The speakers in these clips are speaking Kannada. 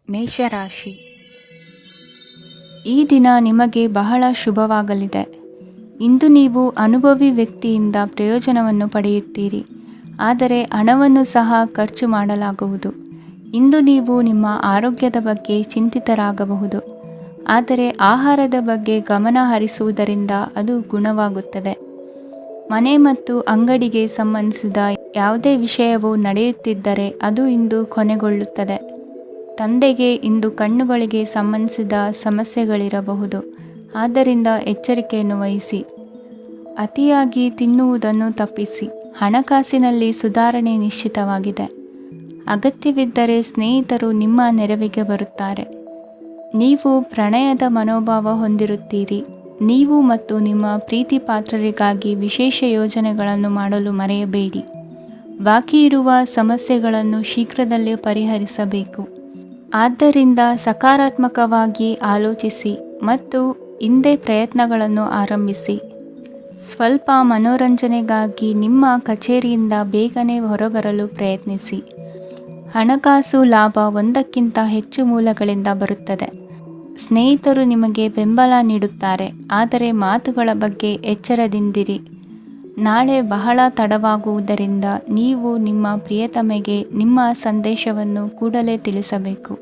ಮೇಷರಾಶಿ. ಈ ದಿನ ನಿಮಗೆ ಬಹಳ ಶುಭವಾಗಲಿದೆ. ಇಂದು ನೀವು ಅನುಭವಿ ವ್ಯಕ್ತಿಯಿಂದ ಪ್ರಯೋಜನವನ್ನು ಪಡೆಯುತ್ತೀರಿ, ಆದರೆ ಹಣವನ್ನು ಸಹ ಖರ್ಚು ಮಾಡಲಾಗುವುದು. ಇಂದು ನೀವು ನಿಮ್ಮ ಆರೋಗ್ಯದ ಬಗ್ಗೆ ಚಿಂತಿತರಾಗಬಹುದು, ಆದರೆ ಆಹಾರದ ಬಗ್ಗೆ ಗಮನ ಹರಿಸುವುದರಿಂದ ಅದು ಗುಣವಾಗುತ್ತದೆ. ಮನೆ ಮತ್ತು ಅಂಗಡಿಗೆ ಸಂಬಂಧಿಸಿದ ಯಾವುದೇ ವಿಷಯವು ನಡೆಯುತ್ತಿದ್ದರೆ ಅದು ಇಂದು ಕೊನೆಗೊಳ್ಳುತ್ತದೆ. ತಂದೆಗೆ ಇಂದು ಕಣ್ಣುಗಳಿಗೆ ಸಂಬಂಧಿಸಿದ ಸಮಸ್ಯೆಗಳಿರಬಹುದು, ಆದ್ದರಿಂದ ಎಚ್ಚರಿಕೆಯನ್ನು ವಹಿಸಿ. ಅತಿಯಾಗಿ ತಿನ್ನುವುದನ್ನು ತಪ್ಪಿಸಿ. ಹಣಕಾಸಿನಲ್ಲಿ ಸುಧಾರಣೆ ನಿಶ್ಚಿತವಾಗಿದೆ. ಅಗತ್ಯವಿದ್ದರೆ ಸ್ನೇಹಿತರು ನಿಮ್ಮ ನೆರವಿಗೆ ಬರುತ್ತಾರೆ. ನೀವು ಪ್ರಣಯದ ಮನೋಭಾವ ಹೊಂದಿರುತ್ತೀರಿ. ನೀವು ಮತ್ತು ನಿಮ್ಮ ಪ್ರೀತಿ ಪಾತ್ರರಿಗಾಗಿ ವಿಶೇಷ ಯೋಜನೆಗಳನ್ನು ಮಾಡಲು ಮರೆಯಬೇಡಿ. ಬಾಕಿ ಇರುವ ಸಮಸ್ಯೆಗಳನ್ನು ಶೀಘ್ರದಲ್ಲೇ ಪರಿಹರಿಸಬೇಕು. ಆದ್ದರಿಂದ ಸಕಾರಾತ್ಮಕವಾಗಿ ಆಲೋಚಿಸಿ ಮತ್ತು ಇಂದೇ ಪ್ರಯತ್ನಗಳನ್ನು ಆರಂಭಿಸಿ. ಸ್ವಲ್ಪ ಮನೋರಂಜನೆಗಾಗಿ ನಿಮ್ಮ ಕಚೇರಿಯಿಂದ ಬೇಗನೆ ಹೊರಬರಲು ಪ್ರಯತ್ನಿಸಿ. ಹಣಕಾಸು ಲಾಭ ಒಂದಕ್ಕಿಂತ ಹೆಚ್ಚು ಮೂಲಗಳಿಂದ ಬರುತ್ತದೆ. ಸ್ನೇಹಿತರು ನಿಮಗೆ ಬೆಂಬಲ ನೀಡುತ್ತಾರೆ, ಆದರೆ ಮಾತುಗಳ ಬಗ್ಗೆ ಎಚ್ಚರದಿಂದಿರಿ. ನಾಳೆ ಬಹಳ ತಡವಾಗುವುದರಿಂದ ನೀವು ನಿಮ್ಮ ಪ್ರಿಯತಮೆಗೆ ನಿಮ್ಮ ಸಂದೇಶವನ್ನು ಕೂಡಲೇ ತಿಳಿಸಬೇಕು.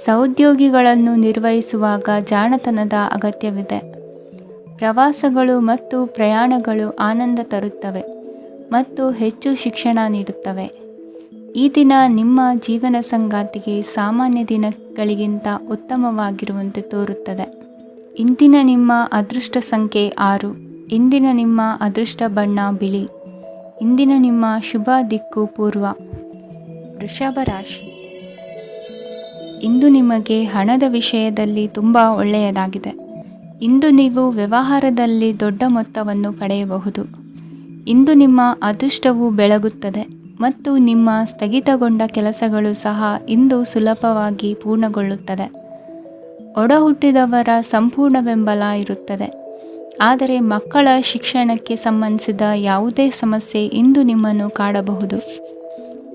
ಸಹೋದ್ಯೋಗಿಗಳನ್ನು ನಿರ್ವಹಿಸುವಾಗ ಜಾಣತನದ ಅಗತ್ಯವಿದೆ. ಪ್ರವಾಸಗಳು ಮತ್ತು ಪ್ರಯಾಣಗಳು ಆನಂದ ತರುತ್ತವೆ ಮತ್ತು ಹೆಚ್ಚು ಶಿಕ್ಷಣ ನೀಡುತ್ತವೆ. ಈ ದಿನ ನಿಮ್ಮ ಜೀವನ ಸಂಗಾತಿಗೆ ಸಾಮಾನ್ಯ ದಿನಗಳಿಗಿಂತ ಉತ್ತಮವಾಗಿರುವಂತೆ ತೋರುತ್ತದೆ. ಇಂದಿನ ನಿಮ್ಮ ಅದೃಷ್ಟ ಸಂಖ್ಯೆ 6. ಇಂದಿನ ನಿಮ್ಮ ಅದೃಷ್ಟ ಬಣ್ಣ ಬಿಳಿ. ಇಂದಿನ ನಿಮ್ಮ ಶುಭ ದಿಕ್ಕು ಪೂರ್ವ. ವೃಷಭ ರಾಶಿ. ಇಂದು ನಿಮಗೆ ಹಣದ ವಿಷಯದಲ್ಲಿ ತುಂಬ ಒಳ್ಳೆಯದಾಗಿದೆ. ಇಂದು ನೀವು ವ್ಯವಹಾರದಲ್ಲಿ ದೊಡ್ಡ ಮೊತ್ತವನ್ನು ಪಡೆಯಬಹುದು. ಇಂದು ನಿಮ್ಮ ಅದೃಷ್ಟವು ಬೆಳಗುತ್ತದೆ ಮತ್ತು ನಿಮ್ಮ ಸ್ಥಗಿತಗೊಂಡ ಕೆಲಸಗಳು ಸಹ ಇಂದು ಸುಲಭವಾಗಿ ಪೂರ್ಣಗೊಳ್ಳುತ್ತದೆ. ಒಡಹುಟ್ಟಿದವರ ಸಂಪೂರ್ಣ ಬೆಂಬಲ ಇರುತ್ತದೆ, ಆದರೆ ಮಕ್ಕಳ ಶಿಕ್ಷಣಕ್ಕೆ ಸಂಬಂಧಿಸಿದ ಯಾವುದೇ ಸಮಸ್ಯೆ ಇಂದು ನಿಮ್ಮನ್ನು ಕಾಡಬಹುದು.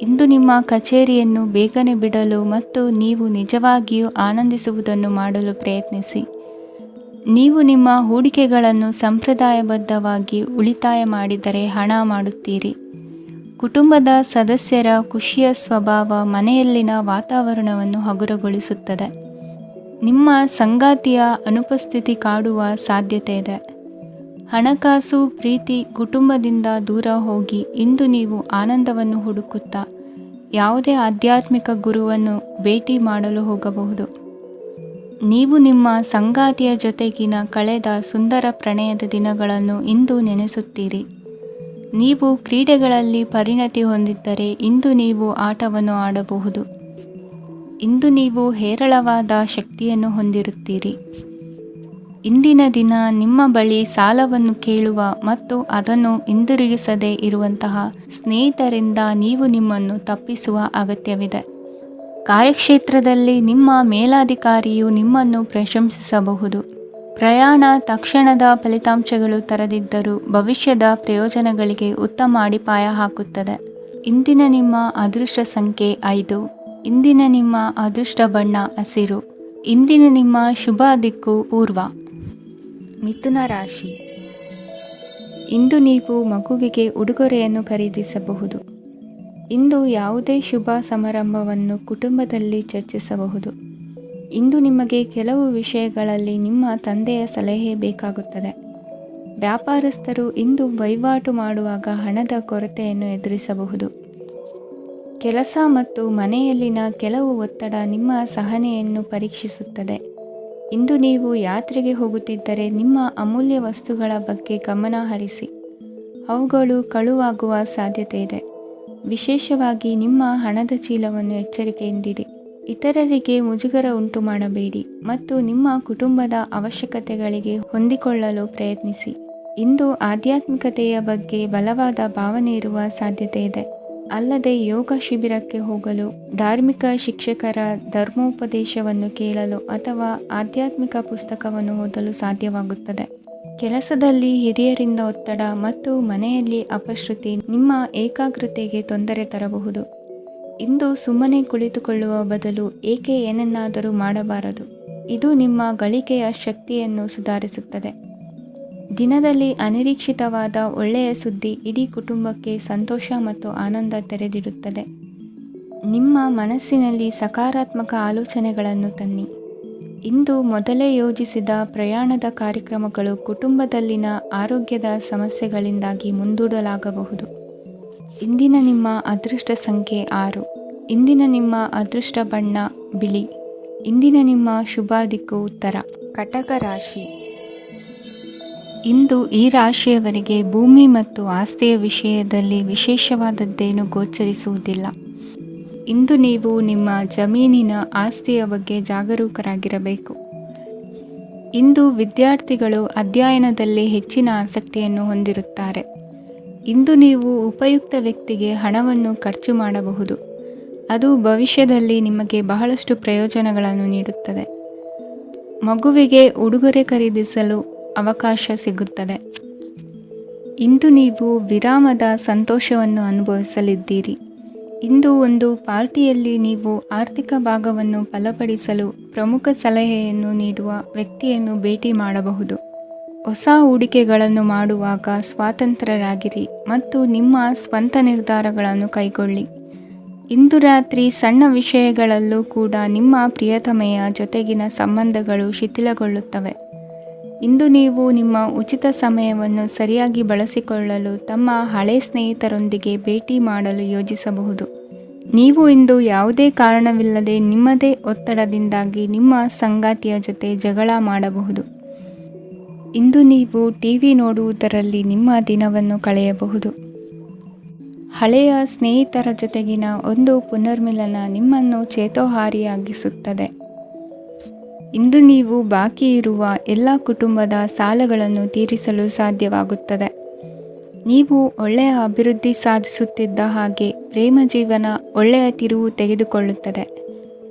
ಇಂದು ನಿಮ್ಮ ಕಚೇರಿಯನ್ನು ಬೇಗನೆ ಬಿಡಲು ಮತ್ತು ನೀವು ನಿಜವಾಗಿಯೂ ಆನಂದಿಸುವುದನ್ನು ಮಾಡಲು ಪ್ರಯತ್ನಿಸಿ. ನೀವು ನಿಮ್ಮ ಹೂಡಿಕೆಗಳನ್ನು ಸಂಪ್ರದಾಯಬದ್ಧವಾಗಿ ಉಳಿತಾಯ ಮಾಡಿದರೆ ಹಣ ಮಾಡುತ್ತೀರಿ. ಕುಟುಂಬದ ಸದಸ್ಯರ ಖುಷಿಯ ಸ್ವಭಾವ ಮನೆಯಲ್ಲಿನ ವಾತಾವರಣವನ್ನು ಹಗುರಗೊಳಿಸುತ್ತದೆ. ನಿಮ್ಮ ಸಂಗಾತಿಯ ಅನುಪಸ್ಥಿತಿ ಕಾಡುವ ಸಾಧ್ಯತೆ ಇದೆ. ಹಣಕಾಸು, ಪ್ರೀತಿ, ಕುಟುಂಬದಿಂದ ದೂರ ಹೋಗಿ ಇಂದು ನೀವು ಆನಂದವನ್ನು ಹುಡುಕುತ್ತಾ ಯಾವುದೇ ಆಧ್ಯಾತ್ಮಿಕ ಗುರುವನ್ನು ಭೇಟಿ ಮಾಡಲು ಹೋಗಬಹುದು. ನೀವು ನಿಮ್ಮ ಸಂಗಾತಿಯ ಜೊತೆಗಿನ ಕಳೆದ ಸುಂದರ ಪ್ರಣಯದ ದಿನಗಳನ್ನು ಇಂದು ನೆನೆಸುತ್ತೀರಿ. ನೀವು ಕ್ರೀಡೆಗಳಲ್ಲಿ ಪರಿಣತಿ ಹೊಂದಿದ್ದರೆ ಇಂದು ನೀವು ಆಟವನ್ನು ಆಡಬಹುದು. ಇಂದು ನೀವು ಹೇರಳವಾದ ಶಕ್ತಿಯನ್ನು ಹೊಂದಿರುತ್ತೀರಿ. ಇಂದಿನ ದಿನ ನಿಮ್ಮ ಬಳಿ ಸಾಲವನ್ನು ಕೇಳುವ ಮತ್ತು ಅದನ್ನು ಹಿಂದಿರುಗಿಸದೇ ಇರುವಂತಹ ಸ್ನೇಹಿತರಿಂದ ನೀವು ನಿಮ್ಮನ್ನು ತಪ್ಪಿಸುವ ಅಗತ್ಯವಿದೆ. ಕಾರ್ಯಕ್ಷೇತ್ರದಲ್ಲಿ ನಿಮ್ಮ ಮೇಲಾಧಿಕಾರಿಯು ನಿಮ್ಮನ್ನು ಪ್ರಶಂಸಿಸಬಹುದು. ಪ್ರಯಾಣ ತಕ್ಷಣದ ಫಲಿತಾಂಶಗಳು ತರದಿದ್ದರೂ ಭವಿಷ್ಯದ ಪ್ರಯೋಜನಗಳಿಗೆ ಉತ್ತಮ ಅಡಿಪಾಯ ಹಾಕುತ್ತದೆ. ಇಂದಿನ ನಿಮ್ಮ ಅದೃಷ್ಟ ಸಂಖ್ಯೆ 5. ಇಂದಿನ ನಿಮ್ಮ ಅದೃಷ್ಟ ಬಣ್ಣ ಹಸಿರು. ಇಂದಿನ ನಿಮ್ಮ ಶುಭ ದಿಕ್ಕು ಪೂರ್ವ. ಮಿಥುನ ರಾಶಿ. ಇಂದು ನೀವು ಮಗುವಿಗೆ ಉಡುಗೊರೆಯನ್ನು ಖರೀದಿಸಬಹುದು. ಇಂದು ಯಾವುದೇ ಶುಭ ಸಮಾರಂಭವನ್ನು ಕುಟುಂಬದಲ್ಲಿ ಚರ್ಚಿಸಬಹುದು. ಇಂದು ನಿಮಗೆ ಕೆಲವು ವಿಷಯಗಳಲ್ಲಿ ನಿಮ್ಮ ತಂದೆಯ ಸಲಹೆ ಬೇಕಾಗುತ್ತದೆ. ವ್ಯಾಪಾರಸ್ಥರು ಇಂದು ವಹಿವಾಟು ಮಾಡುವಾಗ ಹಣದ ಕೊರತೆಯನ್ನು ಎದುರಿಸಬಹುದು. ಕೆಲಸ ಮತ್ತು ಮನೆಯಲ್ಲಿನ ಕೆಲವು ಒತ್ತಡ ನಿಮ್ಮ ಸಹನೆಯನ್ನು ಪರೀಕ್ಷಿಸುತ್ತದೆ. ಇಂದು ನೀವು ಯಾತ್ರೆಗೆ ಹೋಗುತ್ತಿದ್ದರೆ ನಿಮ್ಮ ಅಮೂಲ್ಯ ವಸ್ತುಗಳ ಬಗ್ಗೆ ಗಮನ ಹರಿಸಿ. ಅವುಗಳು ಕಳುವಾಗುವ ಸಾಧ್ಯತೆ ಇದೆ. ವಿಶೇಷವಾಗಿ ನಿಮ್ಮ ಹಣದ ಚೀಲವನ್ನು ಎಚ್ಚರಿಕೆಯಿಂದಿಡಿ. ಇತರರಿಗೆ ಮುಜುಗರ ಉಂಟು ಮಾಡಬೇಡಿ ಮತ್ತು ನಿಮ್ಮ ಕುಟುಂಬದ ಅವಶ್ಯಕತೆಗಳಿಗೆ ಹೊಂದಿಕೊಳ್ಳಲು ಪ್ರಯತ್ನಿಸಿ. ಇಂದು ಆಧ್ಯಾತ್ಮಿಕತೆಯ ಬಗ್ಗೆ ಬಲವಾದ ಭಾವನೆ ಇರುವ ಸಾಧ್ಯತೆ ಇದೆ. ಅಲ್ಲದೆ ಯೋಗ ಶಿಬಿರಕ್ಕೆ ಹೋಗಲು, ಧಾರ್ಮಿಕ ಶಿಕ್ಷಕರ ಧರ್ಮೋಪದೇಶವನ್ನು ಕೇಳಲು ಅಥವಾ ಆಧ್ಯಾತ್ಮಿಕ ಪುಸ್ತಕವನ್ನು ಓದಲು ಸಾಧ್ಯವಾಗುತ್ತದೆ. ಕೆಲಸದಲ್ಲಿ ಹಿರಿಯರಿಂದ ಒತ್ತಡ ಮತ್ತು ಮನೆಯಲ್ಲಿ ಅಪಶ್ರುತಿ ನಿಮ್ಮ ಏಕಾಗ್ರತೆಗೆ ತೊಂದರೆ ತರಬಹುದು. ಇಂದು ಸುಮ್ಮನೆ ಕುಳಿತುಕೊಳ್ಳುವ ಬದಲು ಏಕೆ ಏನನ್ನಾದರೂ ಮಾಡಬಾರದು? ಇದು ನಿಮ್ಮ ಗಳಿಕೆಯ ಶಕ್ತಿಯನ್ನು ಸುಧಾರಿಸುತ್ತದೆ. ದಿನದಲ್ಲಿ ಅನಿರೀಕ್ಷಿತವಾದ ಒಳ್ಳೆಯ ಸುದ್ದಿ ಇಡೀ ಕುಟುಂಬಕ್ಕೆ ಸಂತೋಷ ಮತ್ತು ಆನಂದ ತೆರೆದಿಡುತ್ತದೆ. ನಿಮ್ಮ ಮನಸ್ಸಿನಲ್ಲಿ ಸಕಾರಾತ್ಮಕ ಆಲೋಚನೆಗಳನ್ನು ತನ್ನಿ. ಇಂದು ಮೊದಲೇ ಯೋಜಿಸಿದ ಪ್ರಯಾಣದ ಕಾರ್ಯಕ್ರಮಗಳು ಕುಟುಂಬದಲ್ಲಿನ ಆರೋಗ್ಯದ ಸಮಸ್ಯೆಗಳಿಂದಾಗಿ ಮುಂದೂಡಲಾಗಬಹುದು. ಇಂದಿನ ನಿಮ್ಮ ಅದೃಷ್ಟ ಸಂಖ್ಯೆ 6. ಇಂದಿನ ನಿಮ್ಮ ಅದೃಷ್ಟ ಬಣ್ಣ ಬಿಳಿ. ಇಂದಿನ ನಿಮ್ಮ ಶುಭ ದಿಕ್ಕು ಉತ್ತರ. ಕಟಕ ರಾಶಿ. ಇಂದು ಈ ರಾಶಿಯವರಿಗೆ ಭೂಮಿ ಮತ್ತು ಆಸ್ತಿಯ ವಿಷಯದಲ್ಲಿ ವಿಶೇಷವಾದದ್ದೇನು ಗೋಚರಿಸುವುದಿಲ್ಲ. ಇಂದು ನೀವು ನಿಮ್ಮ ಜಮೀನಿನ ಆಸ್ತಿಯ ಬಗ್ಗೆ ಜಾಗರೂಕರಾಗಿರಬೇಕು. ಇಂದು ವಿದ್ಯಾರ್ಥಿಗಳು ಅಧ್ಯಯನದಲ್ಲಿ ಹೆಚ್ಚಿನ ಆಸಕ್ತಿಯನ್ನು ಹೊಂದಿರುತ್ತಾರೆ. ಇಂದು ನೀವು ಉಪಯುಕ್ತ ವ್ಯಕ್ತಿಗೆ ಹಣವನ್ನು ಖರ್ಚು ಮಾಡಬಹುದು. ಅದು ಭವಿಷ್ಯದಲ್ಲಿ ನಿಮಗೆ ಬಹಳಷ್ಟು ಪ್ರಯೋಜನಗಳನ್ನು ನೀಡುತ್ತದೆ. ಮಗುವಿಗೆ ಉಡುಗೊರೆ ಖರೀದಿಸಲು ಅವಕಾಶ ಸಿಗುತ್ತದೆ. ಇಂದು ನೀವು ವಿರಾಮದ ಸಂತೋಷವನ್ನು ಅನುಭವಿಸಲಿದ್ದೀರಿ. ಇಂದು ಒಂದು ಪಾರ್ಟಿಯಲ್ಲಿ ನೀವು ಆರ್ಥಿಕ ಭಾಗವನ್ನು ಬಲಪಡಿಸಲು ಪ್ರಮುಖ ಸಲಹೆಯನ್ನು ನೀಡುವ ವ್ಯಕ್ತಿಯನ್ನು ಭೇಟಿ ಮಾಡಬಹುದು. ಹೊಸ ಹೂಡಿಕೆಗಳನ್ನು ಮಾಡುವಾಗ ಸ್ವತಂತ್ರರಾಗಿರಿ ಮತ್ತು ನಿಮ್ಮ ಸ್ವಂತ ನಿರ್ಧಾರಗಳನ್ನು ಕೈಗೊಳ್ಳಿ. ಇಂದು ರಾತ್ರಿ ಸಣ್ಣ ವಿಷಯಗಳಲ್ಲೂ ಕೂಡ ನಿಮ್ಮ ಪ್ರಿಯತಮೆಯ ಜೊತೆಗಿನ ಸಂಬಂಧಗಳು ಶಿಥಿಲಗೊಳ್ಳುತ್ತವೆ. ಇಂದು ನೀವು ನಿಮ್ಮ ಉಚಿತ ಸಮಯವನ್ನು ಸರಿಯಾಗಿ ಬಳಸಿಕೊಳ್ಳಲು ತಮ್ಮ ಹಳೆ ಸ್ನೇಹಿತರೊಂದಿಗೆ ಭೇಟಿ ಮಾಡಲು ಯೋಜಿಸಬಹುದು. ನೀವು ಇಂದು ಯಾವುದೇ ಕಾರಣವಿಲ್ಲದೆ ನಿಮ್ಮದೇ ಒತ್ತಡದಿಂದಾಗಿ ನಿಮ್ಮ ಸಂಗಾತಿಯ ಜೊತೆ ಜಗಳ ಮಾಡಬಹುದು. ಇಂದು ನೀವು ಟಿವಿ ನೋಡುವುದರಲ್ಲಿ ನಿಮ್ಮ ದಿನವನ್ನು ಕಳೆಯಬಹುದು. ಹಳೆಯ ಸ್ನೇಹಿತರ ಜೊತೆಗಿನ ಒಂದು ಪುನರ್ಮಿಲನ ನಿಮ್ಮನ್ನು ಚೇತೋಹಾರಿಯಾಗಿಸುತ್ತದೆ. ಇಂದು ನೀವು ಬಾಕಿ ಇರುವ ಎಲ್ಲ ಕುಟುಂಬದ ಸಾಲಗಳನ್ನು ತೀರಿಸಲು ಸಾಧ್ಯವಾಗುತ್ತದೆ. ನೀವು ಒಳ್ಳೆಯ ಅಭಿವೃದ್ಧಿ ಸಾಧಿಸುತ್ತಿದ್ದ ಹಾಗೆ ಪ್ರೇಮ ಜೀವನ ಒಳ್ಳೆಯ ತಿರುವು ತೆಗೆದುಕೊಳ್ಳುತ್ತದೆ.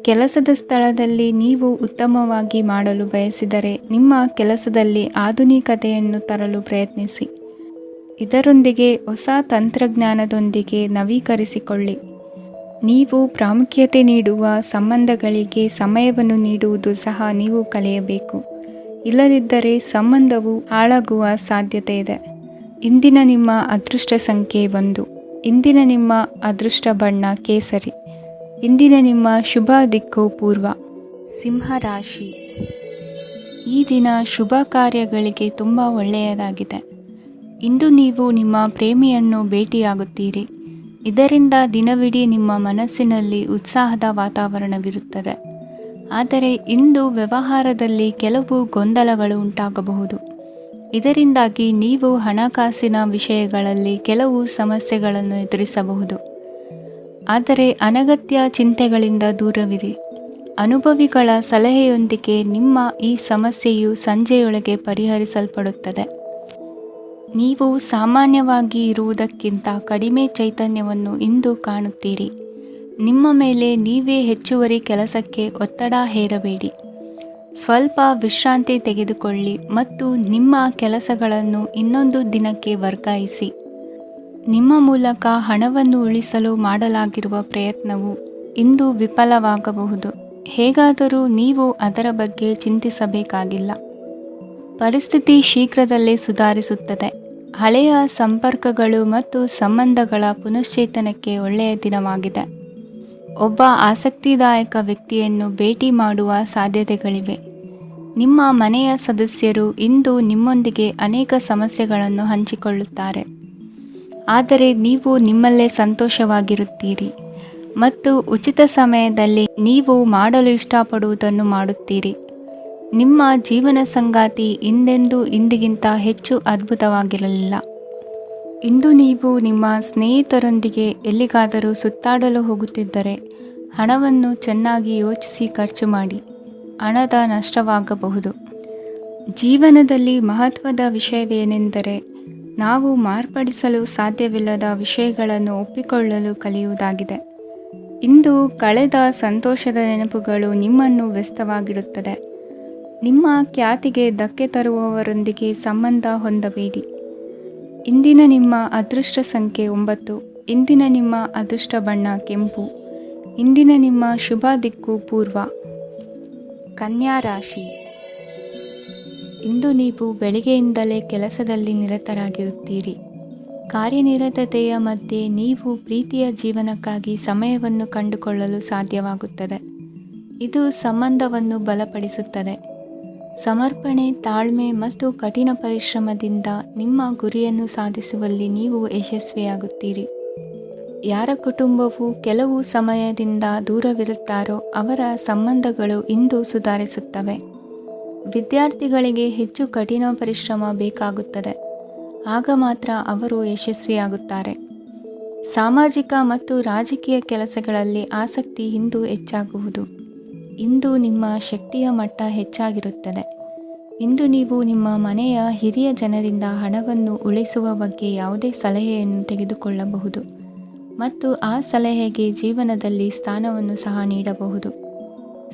ಕೆಲಸದ ಸ್ಥಳದಲ್ಲಿ ನೀವು ಉತ್ತಮವಾಗಿ ಮಾಡಲು ಬಯಸಿದರೆ ನಿಮ್ಮ ಕೆಲಸದಲ್ಲಿ ಆಧುನಿಕತೆಯನ್ನು ತರಲು ಪ್ರಯತ್ನಿಸಿ. ಇದರೊಂದಿಗೆ ಹೊಸ ತಂತ್ರಜ್ಞಾನದೊಂದಿಗೆ ನವೀಕರಿಸಿಕೊಳ್ಳಿ. ನೀವು ಪ್ರಾಮುಖ್ಯತೆ ನೀಡುವ ಸಂಬಂಧಗಳಿಗೆ ಸಮಯವನ್ನು ನೀಡುವುದು ಸಹ ನೀವು ಕಲಿಯಬೇಕು. ಇಲ್ಲದಿದ್ದರೆ ಸಂಬಂಧವು ಹಾಳಾಗುವ ಸಾಧ್ಯತೆ ಇದೆ. ಇಂದಿನ ನಿಮ್ಮ ಅದೃಷ್ಟ ಸಂಖ್ಯೆ 1. ಇಂದಿನ ನಿಮ್ಮ ಅದೃಷ್ಟ ಬಣ್ಣ ಕೇಸರಿ. ಇಂದಿನ ನಿಮ್ಮ ಶುಭ ದಿಕ್ಕು ಪೂರ್ವ. ಸಿಂಹ ರಾಶಿ. ಈ ದಿನ ಶುಭ ಕಾರ್ಯಗಳಿಗೆ ತುಂಬ ಒಳ್ಳೆಯದಾಗಿದೆ. ಇಂದು ನೀವು ನಿಮ್ಮ ಪ್ರೇಮಿಯನ್ನು ಭೇಟಿಯಾಗುತ್ತೀರಿ. ಇದರಿಂದ ದಿನವಿಡೀ ನಿಮ್ಮ ಮನಸ್ಸಿನಲ್ಲಿ ಉತ್ಸಾಹದ ವಾತಾವರಣವಿರುತ್ತದೆ. ಆದರೆ ಇಂದು ವ್ಯವಹಾರದಲ್ಲಿ ಕೆಲವು ಗೊಂದಲಗಳು ಉಂಟಾಗಬಹುದು. ಇದರಿಂದಾಗಿ ನೀವು ಹಣಕಾಸಿನ ವಿಷಯಗಳಲ್ಲಿ ಕೆಲವು ಸಮಸ್ಯೆಗಳನ್ನು ಎದುರಿಸಬಹುದು. ಆದರೆ ಅನಗತ್ಯ ಚಿಂತೆಗಳಿಂದ ದೂರವಿರಿ. ಅನುಭವಿಗಳ ಸಲಹೆಯೊಂದಿಗೆ ನಿಮ್ಮ ಈ ಸಮಸ್ಯೆಯು ಸಂಜೆಯೊಳಗೆ ಪರಿಹರಿಸಲ್ಪಡುತ್ತದೆ. ನೀವು ಸಾಮಾನ್ಯವಾಗಿ ಇರುವುದಕ್ಕಿಂತ ಕಡಿಮೆ ಚೈತನ್ಯವನ್ನು ಇಂದು ಕಾಣುತ್ತೀರಿ. ನಿಮ್ಮ ಮೇಲೆ ನೀವೇ ಹೆಚ್ಚುವರಿ ಕೆಲಸಕ್ಕೆ ಒತ್ತಡ ಹೇರಬೇಡಿ. ಸ್ವಲ್ಪ ವಿಶ್ರಾಂತಿ ತೆಗೆದುಕೊಳ್ಳಿ ಮತ್ತು ನಿಮ್ಮ ಕೆಲಸಗಳನ್ನು ಇನ್ನೊಂದು ದಿನಕ್ಕೆ ವರ್ಗಾಯಿಸಿ. ನಿಮ್ಮ ಮೂಲಕ ಹಣವನ್ನು ಉಳಿಸಲು ಮಾಡಲಾಗಿರುವ ಪ್ರಯತ್ನವು ಇಂದು ವಿಫಲವಾಗಬಹುದು. ಹೇಗಾದರೂ ನೀವು ಅದರ ಬಗ್ಗೆ ಚಿಂತಿಸಬೇಕಾಗಿಲ್ಲ. ಪರಿಸ್ಥಿತಿ ಶೀಘ್ರದಲ್ಲೇ ಸುಧಾರಿಸುತ್ತದೆ. ಹಳೆಯ ಸಂಪರ್ಕಗಳು ಮತ್ತು ಸಂಬಂಧಗಳ ಪುನಶ್ಚೇತನಕ್ಕೆ ಒಳ್ಳೆಯ ದಿನವಾಗಿದೆ. ಒಬ್ಬ ಆಸಕ್ತಿದಾಯಕ ವ್ಯಕ್ತಿಯನ್ನು ಭೇಟಿ ಮಾಡುವ ಸಾಧ್ಯತೆಗಳಿವೆ. ನಿಮ್ಮ ಮನೆಯ ಸದಸ್ಯರು ಇಂದು ನಿಮ್ಮೊಂದಿಗೆ ಅನೇಕ ಸಮಸ್ಯೆಗಳನ್ನು ಹಂಚಿಕೊಳ್ಳುತ್ತಾರೆ. ಆದರೆ ನೀವು ನಿಮ್ಮಲ್ಲೇ ಸಂತೋಷವಾಗಿರುತ್ತೀರಿ ಮತ್ತು ಉಚಿತ ಸಮಯದಲ್ಲಿ ನೀವು ಮಾಡಲು ಇಷ್ಟಪಡುವುದನ್ನು ಮಾಡುತ್ತೀರಿ. ನಿಮ್ಮ ಜೀವನ ಸಂಗಾತಿ ಇಂದೆಂದೂ ಇಂದಿಗಿಂತ ಹೆಚ್ಚು ಅದ್ಭುತವಾಗಿರಲಿಲ್ಲ. ಇಂದು ನೀವು ನಿಮ್ಮ ಸ್ನೇಹಿತರೊಂದಿಗೆ ಎಲ್ಲಿಗಾದರೂ ಸುತ್ತಾಡಲು ಹೋಗುತ್ತಿದ್ದರೆ ಹಣವನ್ನು ಚೆನ್ನಾಗಿ ಯೋಚಿಸಿ ಖರ್ಚು ಮಾಡಿ. ಹಣದ ನಷ್ಟವಾಗಬಹುದು. ಜೀವನದಲ್ಲಿ ಮಹತ್ವದ ವಿಷಯವೇನೆಂದರೆ ನಾವು ಮಾರ್ಪಡಿಸಲು ಸಾಧ್ಯವಿಲ್ಲದ ವಿಷಯಗಳನ್ನು ಒಪ್ಪಿಕೊಳ್ಳಲು ಕಲಿಯುವುದಾಗಿದೆ. ಇಂದು ಕಳೆದ ಸಂತೋಷದ ನೆನಪುಗಳು ನಿಮ್ಮನ್ನು ವ್ಯಸ್ತವಾಗಿಡುತ್ತದೆ. ನಿಮ್ಮ ಖ್ಯಾತಿಗೆ ಧಕ್ಕೆ ತರುವವರೊಂದಿಗೆ ಸಂಬಂಧ ಹೊಂದಬೇಡಿ. ಇಂದಿನ ನಿಮ್ಮ ಅದೃಷ್ಟ ಸಂಖ್ಯೆ 9. ಇಂದಿನ ನಿಮ್ಮ ಅದೃಷ್ಟ ಬಣ್ಣ ಕೆಂಪು. ಇಂದಿನ ನಿಮ್ಮ ಶುಭ ದಿಕ್ಕು ಪೂರ್ವ. ಕನ್ಯಾ ರಾಶಿ. ಇಂದು ನೀವು ಬೆಳಿಗ್ಗೆಯಿಂದಲೇ ಕೆಲಸದಲ್ಲಿ ನಿರತರಾಗಿರುತ್ತೀರಿ. ಕಾರ್ಯನಿರತತೆಯ ಮಧ್ಯೆ ನೀವು ಪ್ರೀತಿಯ ಜೀವನಕ್ಕಾಗಿ ಸಮಯವನ್ನು ಕಂಡುಕೊಳ್ಳಲು ಸಾಧ್ಯವಾಗುತ್ತದೆ. ಇದು ಸಂಬಂಧವನ್ನು ಬಲಪಡಿಸುತ್ತದೆ. ಸಮರ್ಪಣೆ, ತಾಳ್ಮೆ ಮತ್ತು ಕಠಿಣ ಪರಿಶ್ರಮದಿಂದ ನಿಮ್ಮ ಗುರಿಯನ್ನು ಸಾಧಿಸುವಲ್ಲಿ ನೀವು ಯಶಸ್ವಿಯಾಗುತ್ತೀರಿ. ಯಾರ ಕುಟುಂಬವು ಕೆಲವು ಸಮಯದಿಂದ ದೂರವಿರುತ್ತಾರೋ ಅವರ ಸಂಬಂಧಗಳು ಇಂದು ಸುಧಾರಿಸುತ್ತವೆ. ವಿದ್ಯಾರ್ಥಿಗಳಿಗೆ ಹೆಚ್ಚು ಕಠಿಣ ಪರಿಶ್ರಮ ಬೇಕಾಗುತ್ತದೆ. ಆಗ ಮಾತ್ರ ಅವರು ಯಶಸ್ವಿಯಾಗುತ್ತಾರೆ. ಸಾಮಾಜಿಕ ಮತ್ತು ರಾಜಕೀಯ ಕೆಲಸಗಳಲ್ಲಿ ಆಸಕ್ತಿ ಇಂದು ಹೆಚ್ಚಾಗುವುದು. ಇಂದು ನಿಮ್ಮ ಶಕ್ತಿಯ ಮಟ್ಟ ಹೆಚ್ಚಾಗಿರುತ್ತದೆ. ಇಂದು ನೀವು ನಿಮ್ಮ ಮನೆಯ ಹಿರಿಯ ಜನರಿಂದ ಹಣವನ್ನು ಉಳಿಸುವ ಬಗ್ಗೆ ಯಾವುದೇ ಸಲಹೆಯನ್ನು ತೆಗೆದುಕೊಳ್ಳಬಹುದು ಮತ್ತು ಆ ಸಲಹೆಗೆ ಜೀವನದಲ್ಲಿ ಸ್ಥಾನವನ್ನು ಸಹ ನೀಡಬಹುದು.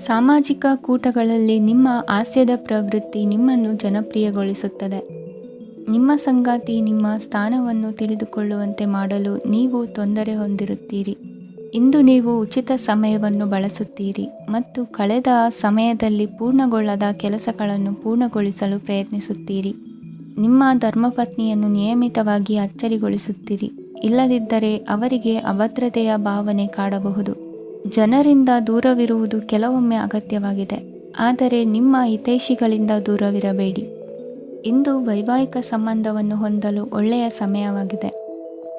ಸಾಮಾಜಿಕ ಕೂಟಗಳಲ್ಲಿ ನಿಮ್ಮ ಹಾಸ್ಯದ ಪ್ರವೃತ್ತಿ ನಿಮ್ಮನ್ನು ಜನಪ್ರಿಯಗೊಳಿಸುತ್ತದೆ. ನಿಮ್ಮ ಸಂಗಾತಿ ನಿಮ್ಮ ಸ್ಥಾನವನ್ನು ತಿಳಿದುಕೊಳ್ಳುವಂತೆ ಮಾಡಲು ನೀವು ತೊಂದರೆ ಹೊಂದಿರುತ್ತೀರಿ. ಇಂದು ನೀವು ಉಚಿತ ಸಮಯವನ್ನು ಬಳಸುತ್ತೀರಿ ಮತ್ತು ಕಳೆದ ಸಮಯದಲ್ಲಿ ಪೂರ್ಣಗೊಳ್ಳದ ಕೆಲಸಗಳನ್ನು ಪೂರ್ಣಗೊಳಿಸಲು ಪ್ರಯತ್ನಿಸುತ್ತೀರಿ. ನಿಮ್ಮ ಧರ್ಮಪತ್ನಿಯನ್ನು ನಿಯಮಿತವಾಗಿ ಅಚ್ಚರಿಗೊಳಿಸುತ್ತೀರಿ. ಇಲ್ಲದಿದ್ದರೆ ಅವರಿಗೆ ಅಭದ್ರತೆಯ ಭಾವನೆ ಕಾಡಬಹುದು. ಜನರಿಂದ ದೂರವಿರುವುದು ಕೆಲವೊಮ್ಮೆ ಅಗತ್ಯವಾಗಿದೆ, ಆದರೆ ನಿಮ್ಮ ಹಿತೈಷಿಗಳಿಂದ ದೂರವಿರಬೇಡಿ. ಇಂದು ವೈವಾಹಿಕ ಸಂಬಂಧವನ್ನು ಹೊಂದಲು ಒಳ್ಳೆಯ ಸಮಯವಾಗಿದೆ.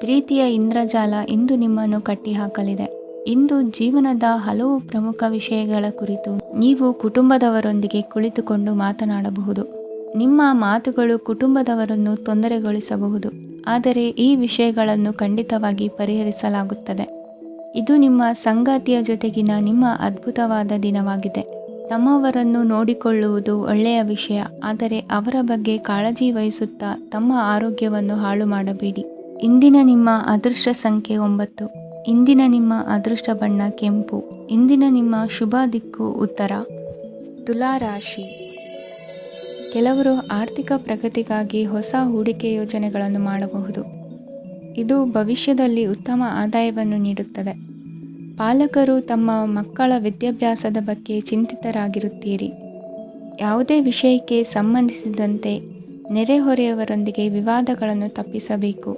ಪ್ರೀತಿಯ ಇಂದ್ರಜಾಲ ಇಂದು ನಿಮ್ಮನ್ನು ಕಟ್ಟಿಹಾಕಲಿದೆ. ಇಂದು ಜೀವನದ ಹಲವು ಪ್ರಮುಖ ವಿಷಯಗಳ ಕುರಿತು ನೀವು ಕುಟುಂಬದವರೊಂದಿಗೆ ಕುಳಿತುಕೊಂಡು ಮಾತನಾಡಬಹುದು. ನಿಮ್ಮ ಮಾತುಗಳು ಕುಟುಂಬದವರನ್ನು ತೊಂದರೆಗೊಳಿಸಬಹುದು, ಆದರೆ ಈ ವಿಷಯಗಳನ್ನು ಖಂಡಿತವಾಗಿ ಪರಿಹರಿಸಲಾಗುತ್ತದೆ. ಇದು ನಿಮ್ಮ ಸಂಗಾತಿಯ ಜೊತೆಗಿನ ನಿಮ್ಮ ಅದ್ಭುತವಾದ ದಿನವಾಗಿದೆ. ತಮ್ಮವರನ್ನು ನೋಡಿಕೊಳ್ಳುವುದು ಒಳ್ಳೆಯ ವಿಷಯ, ಆದರೆ ಅವರ ಬಗ್ಗೆ ಕಾಳಜಿ ವಹಿಸುತ್ತಾ ತಮ್ಮ ಆರೋಗ್ಯವನ್ನು ಹಾಳು ಮಾಡಬೇಡಿ. ಇಂದಿನ ನಿಮ್ಮ ಅದೃಷ್ಟ ಸಂಖ್ಯೆ 9. ಇಂದಿನ ನಿಮ್ಮ ಅದೃಷ್ಟ ಬಣ್ಣ ಕೆಂಪು. ಇಂದಿನ ನಿಮ್ಮ ಶುಭ ದಿಕ್ಕು ಉತ್ತರ. ತುಲಾ ರಾಶಿ. ಕೆಲವರು ಆರ್ಥಿಕ ಪ್ರಗತಿಗಾಗಿ ಹೊಸ ಹೂಡಿಕೆ ಯೋಜನೆಗಳನ್ನು ಮಾಡಬಹುದು. ಇದು ಭವಿಷ್ಯದಲ್ಲಿ ಉತ್ತಮ ಆದಾಯವನ್ನು ನೀಡುತ್ತದೆ. ಪಾಲಕರು ತಮ್ಮ ಮಕ್ಕಳ ವಿದ್ಯಾಭ್ಯಾಸದ ಬಗ್ಗೆ ಚಿಂತಿತರಾಗಿರುತ್ತೀರಿ. ಯಾವುದೇ ವಿಷಯಕ್ಕೆ ಸಂಬಂಧಿಸಿದಂತೆ ನೆರೆಹೊರೆಯವರೊಂದಿಗೆ ವಿವಾದಗಳನ್ನು ತಪ್ಪಿಸಬೇಕು.